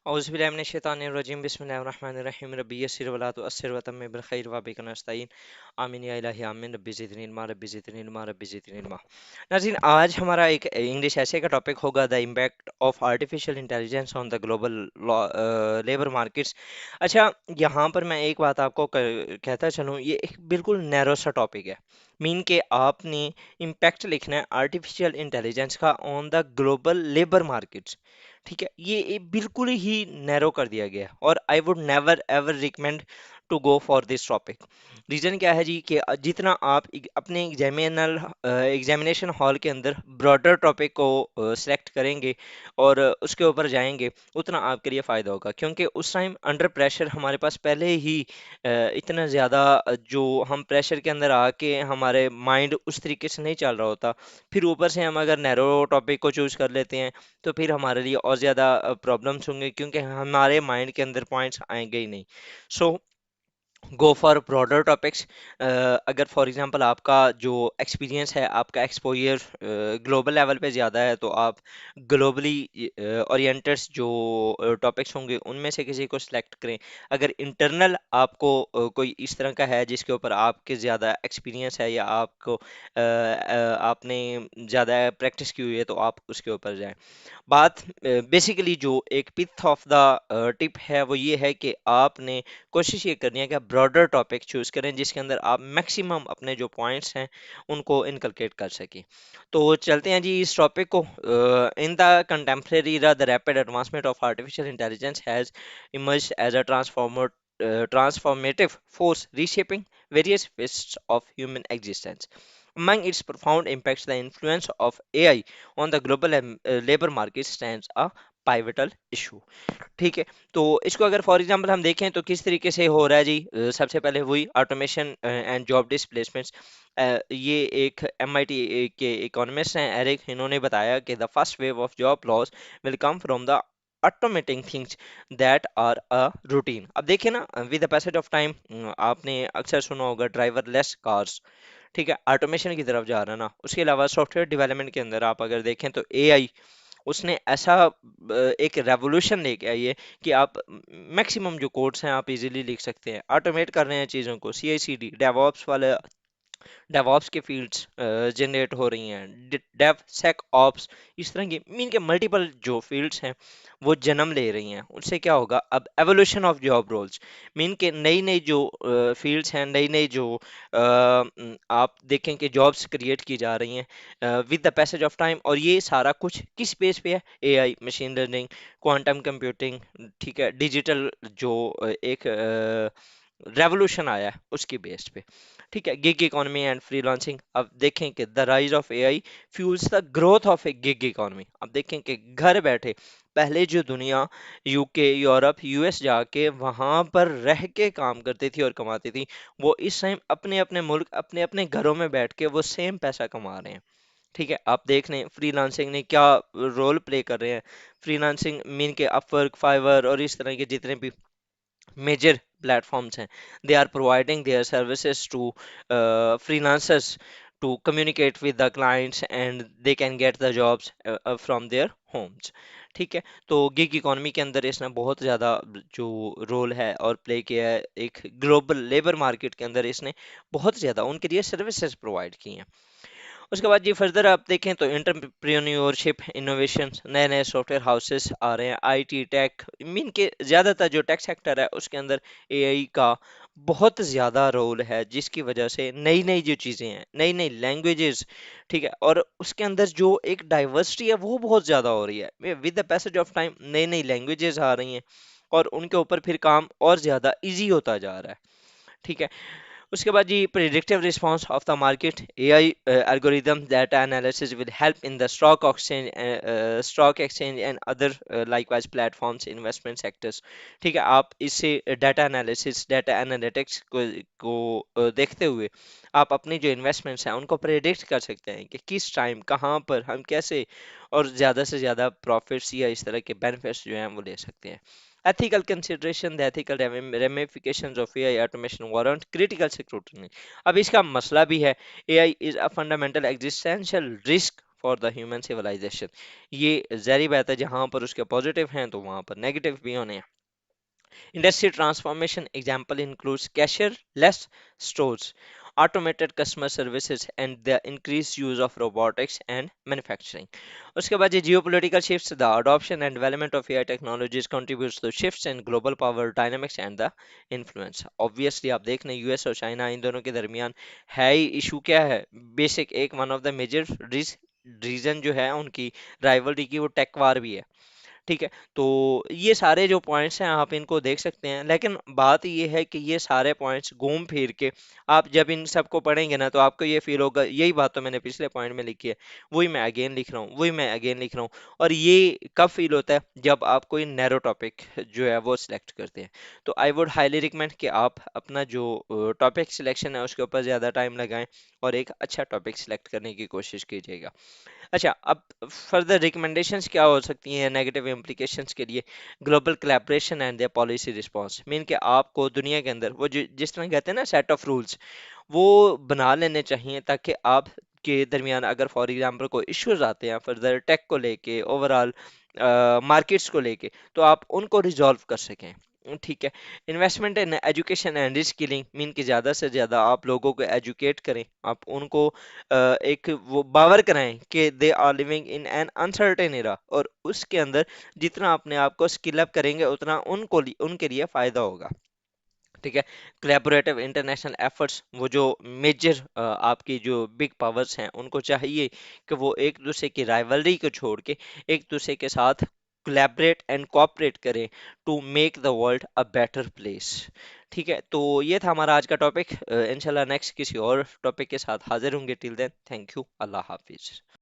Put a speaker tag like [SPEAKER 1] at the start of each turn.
[SPEAKER 1] औज़ुबिल्लाहि बिस्मिल्लाहिर्रहमानिर्रहीम रब्बी यस्सिर वला तुअस्सिर वतम्मिम बिल व बिका नस्तईन आमीन या इलाही आमीन रब्बी ज़िदनी इल्मा रब्बी ज़िदनी इल्मा रब्बी ज़िदनी इल्मा। नाज़रीन, आज हमारा एक इंग्लिश ऐसे का टॉपिक होगा the impact of artificial intelligence on the global labour markets. अच्छा, यहाँ पर मैं एक बात आपको कहता चलूँ, ये एक बिल्कुल नैरो सा टॉपिक है। मीन के आपने इम्पैक्ट लिखना है आर्टिफिशियल इंटेलिजेंस का on the global labour markets. ठीक है, ये बिल्कुल ही नैरो कर दिया गया है और I would never ever recommend to go for this topic. Reason क्या है जी कि जितना आप अपने एग्जामिनेशन हॉल के अंदर ब्रॉडर टॉपिक को सिलेक्ट करेंगे और उसके ऊपर जाएंगे, उतना आपके लिए फ़ायदा होगा, क्योंकि उस टाइम अंडर प्रेशर हमारे पास पहले ही इतना ज़्यादा जो हम प्रेशर के अंदर आके हमारे माइंड उस तरीके से नहीं चल रहा होता। फिर ऊपर से हम अगर नैरो टॉपिक को चूज़ कर लेते हैं तो फिर हमारे लिए और ज़्यादा प्रॉब्लम्स होंगे, क्योंकि हमारे माइंड के अंदर पॉइंट्स आएंगे ही नहीं। सो गो फॉर ब्रॉडर टॉपिक्स। अगर फॉर एग्जांपल आपका जो एक्सपीरियंस है, आपका एक्सपोजर ग्लोबल लेवल पे ज़्यादा है, तो आप ग्लोबली ओरिएंटेड जो टॉपिक्स होंगे उनमें से किसी को सिलेक्ट करें। अगर इंटरनल आपको कोई इस तरह का है जिसके ऊपर आपके ज़्यादा एक्सपीरियंस है या आपको आपने ज़्यादा प्रैक्टिस की हुई है, तो आप उसके ऊपर जाएं। बात बेसिकली जो एक पिथ ऑफ द टिप है वो ये है कि आपने कोशिश ये करनी है कि आप ब्रॉडर टॉपिक चूज करें जिसके अंदर आप मैक्सिमम अपने जो पॉइंट्स हैं उनको इनकलकेट कर सकें। तो चलते हैं जी इस टॉपिक को। In the contemporary era the rapid advancement of artificial intelligence has emerged as a transformative force reshaping various facets of human existence. Among its profound impacts, the influence of AI on the global labor market stands a pivotal issue. ठीक है, तो इसको अगर for example हम देखें तो किस तरीके से हो रहा है जी। सबसे पहले हुई ऑटोमेशन एंड जॉब डिस्प्लेसमेंट्स। ये एक एमआईटी के इकोनॉमिस्ट हैं एरिक, इन्होंने बताया कि the first wave of job loss will come from the automating things that are a routine. अब देखिए ना, with the passage of time आपने अक्सर सुना होगा ड्राइवर लेस कार्स। ठीक है, ऑटोमेशन की तरफ जा रहा है ना। उसके अलावा सॉफ्टवेयर डेवलपमेंट के अंदर आप अगर देखें तो एआई उसने ऐसा एक रेवोल्यूशन लेके आई है कि आप मैक्सिमम जो कोड्स हैं आप इजीली लिख सकते हैं, ऑटोमेट कर रहे हैं चीज़ों को। सी आई सी डी डेवऑप्स वाले डेवऑप्स के फील्ड्स जनरेट हो रही हैं, डेव सेक ऑप्स, इस तरह की मीन के मल्टीपल जो फील्ड्स हैं वो जन्म ले रही हैं। उससे क्या होगा, अब evolution of job roles, mean के नई नई जो फील्ड्स हैं, नई नई जो आप देखें कि जॉब्स क्रिएट की जा रही हैं with the passage of time. और ये सारा कुछ किस बेस पे है, AI, machine learning, quantum computing, ठीक है, डिजिटल जो एक रेवोल्यूशन आया है उसकी बेस पे। ठीक है, गिग इकोनॉमी एंड फ्रीलांसिंग। अब देखें कि the rise of AI fuels the growth of A gig economy. अब देखें कि घर बैठे पहले जो दुनिया यूके, यूरोप, यूएस जाके वहां पर रह के काम करती थी और कमाती थी, वो इस टाइम अपने अपने मुल्क, अपने अपने घरों में बैठ के वो सेम पैसा कमा रहे हैं। ठीक है, आप देख लें फ्रीलांसिंग ने क्या रोल प्ले कर रहे हैं। फ्रीलांसिंग मीन के अपवर्क, फाइवर और इस तरह के जितने भी major platforms हैं, they are providing their services to freelancers to communicate with the clients and they can get the jobs from their homes। ठीक है, तो गिग इकोनॉमी के अंदर इसने बहुत ज़्यादा जो रोल है और प्ले किया है, एक ग्लोबल लेबर मार्केट के अंदर इसने बहुत ज़्यादा उनके लिए सर्विसेज प्रोवाइड की हैं। उसके बाद जी फर्दर आप देखें तो एंटरप्रेन्योरशिप, इनोवेशन, नए नए सॉफ्टवेयर हाउसेस आ रहे हैं, आईटी टेक मीन के ज़्यादातर जो टेक सेक्टर है उसके अंदर एआई का बहुत ज़्यादा रोल है, जिसकी वजह से नई नई जो चीज़ें हैं, नई नई लैंग्वेजेस, ठीक है, और उसके अंदर जो एक डाइवर्सिटी है वो बहुत ज़्यादा हो रही है। With the passage of time नई नई लैंग्वेजेस आ रही हैं और उनके ऊपर फिर काम और ज़्यादा ईजी होता जा रहा है। ठीक है, उसके बाद जी predictive response of the market, AI algorithm data analysis will help in the stock exchange and other likewise platforms investment sectors. ठीक है, आप इससे डाटा एनालिसिस, डाटा एनालिटिक्स को देखते हुए आप अपनी जो इन्वेस्टमेंट्स हैं उनको प्रेडिक्ट कर सकते हैं कि किस टाइम कहाँ पर हम कैसे और ज़्यादा से ज़्यादा प्रॉफिट्स या इस तरह के बेनिफिट्स जो हैं वो ले सकते हैं। Ethical consideration, the ethical ramifications of AI automation warrant critical scrutiny। अब इसका मसला भी है, AI is a fundamental existential risk for the human civilisation. ये ज़ाहिर बात है, जहाँ पर उसके पॉजिटिव हैं तो वहाँ पर नेगेटिव भी होने हैं। Industry transformation example includes cashier-less stores, automated customer services, and the increased use of robotics and manufacturing. उसके बाद ये geopolitical shifts, the adoption and development of AI technologies contributes to shifts in global power dynamics and the influence. Obviously आप देख रहे हैं US और China in दोनों के दरमियान है ही इशू क्या है, बेसिक एक one of the major reason जो है उनकी राइवलरी की वो टेक वार भी है। ठीक है, तो ये सारे जो पॉइंट्स हैं आप इनको देख सकते हैं, लेकिन बात ये है कि ये सारे पॉइंट्स घूम फिर के आप जब इन सबको पढ़ेंगे ना तो आपको ये फील होगा यही बात तो मैंने पिछले पॉइंट में लिखी है, वही मैं अगेन लिख रहा हूँ, वही मैं अगेन लिख रहा हूँ। और ये कब फील होता है, जब आप कोई नैरो टॉपिक जो है वो सिलेक्ट करते हैं। तो आई वुड हाईली रिकमेंड कि आप अपना जो टॉपिक सिलेक्शन है उसके ऊपर ज़्यादा टाइम लगाएं और एक अच्छा टॉपिक सिलेक्ट करने की कोशिश कीजिएगा। अच्छा, अब फर्दर रिकमेंडेशंस क्या हो सकती हैं नेगेटिव इम्प्लीकेशंस के लिए? Global collaboration and their policy response, mean कि आपको दुनिया के अंदर वो जिस तरह कहते हैं ना सेट ऑफ रूल्स, वो बना लेने चाहिए ताकि आप के दरमियान अगर फॉर एग्जांपल कोई इश्यूज आते हैं फर्दर टेक को लेके, ओवरऑल मार्केट्स को लेके, तो आप उनको रिजॉल्व कर सकें। ठीक है। Investment in education and skilling, mean कि ज़्यादा से ज़्यादा आप लोगों को एजुकेट करें, आप उनको एक वो बावर कराएं कि they are living in an uncertain era, और उसके अंदर जितना अपने आप को स्किल अप करेंगे उतना उनके लिए फ़ायदा होगा। ठीक है। कोलैबोरेटिव इंटरनेशनल एफर्ट्स, वो जो मेजर आपकी जो बिग पावर्स हैं उनको चाहिए कि वो एक दूसरे की राइवलरी को छोड़ के एक दूसरे के साथ कोलैबोरेट एंड कोऑपरेट करें to make the world a better place. ठीक है, तो ये था हमारा आज का टॉपिक। इंशाल्लाह नेक्स्ट किसी और टॉपिक के साथ हाजिर होंगे। टिल देन, थैंक यू, अल्लाह हाफिज।